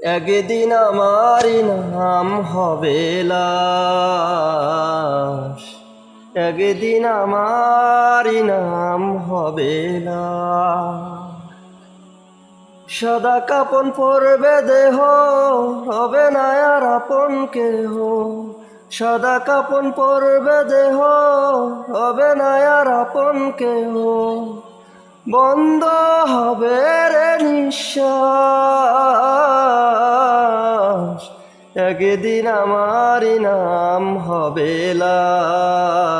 একদিন আমারই নাম হবে লাশ, একদিন আমারই নাম হবে লাশ। সাদা কাপন পরবে দেহ, হবে না আর আপন কেহ। সাদা কাপন পরবে দেহ, হবে না আর আপন কেহ। বন্ধ হবে রে নিঃশ্বাস, একদিন আমারই নাম হবে লাশ,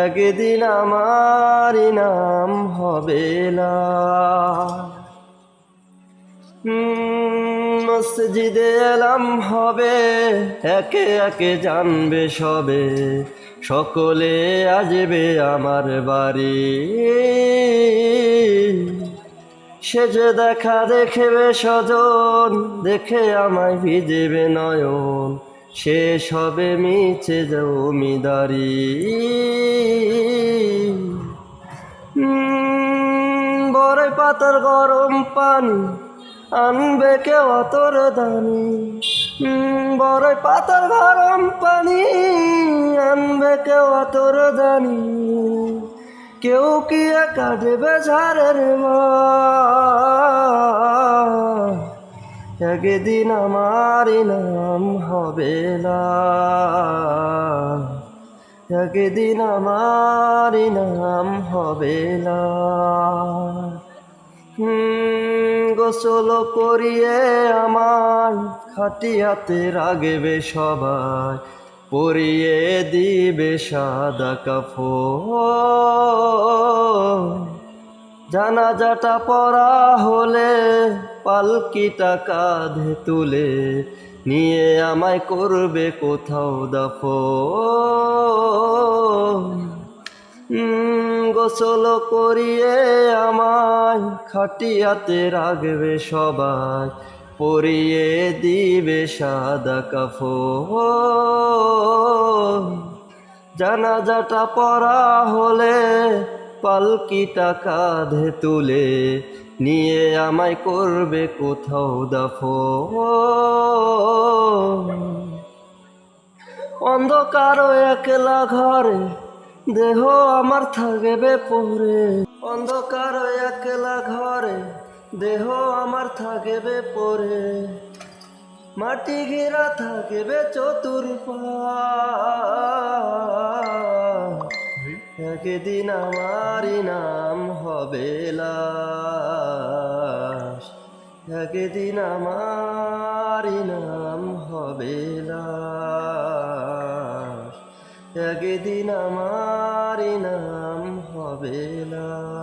একদিন আমারই নাম হবে লাশ। মসজিদে এলাম হবে, একে একে জানবে সবে, সকলে আসবে আমার বাড়ি। সে যে দেখা দেখবে স্বজন, দেখে আমায় ভিজেবে নয়ন, শেষ হবে মিছে জমিদারি। বড় পাতার গরম পানি আনবে কেউ তোর দানি। বড় পাতার গরম পানি আনবে কেউ তোর দানি। কেউ কি একা দেবে ঝাড়ের মার, একদিন আমারই নাম হবে লাশ, একদিন আমারই নাম হবে লাশ। গোসল করিয়ে আমায় খাটিয়াতে রাগবে সবাই, পরিয়ে দিবে সাদা কাফন। জানাজাটা পড়া হলে পালকিটা কাঁধে তুলে, নিয়ে আমায় করবে কোথাও দাফন। গোসল করিয়ে আমায় খাটিয়াতে রাখবে সবাই, পরিয়ে দিবে সাদা কাফন। জানাজাটা পড়া হলে পালকিটা কাঁধে তুলে, নিয়ে আমায় করবে কোথাও দাফন। অন্ধকার একলা ঘরে দেহ আমার থাকবে পড়ে, অন্ধকার একলা ঘরে দেহ আমার থাকবে পড়ে। মাটি ঘেরা থাকবে চতুর্পাশ, একদিন আমারই নাম হবে লাশ, একদিন আমারই নাম হবে লাশ, একদিন আমারই নাম হবে লাশ।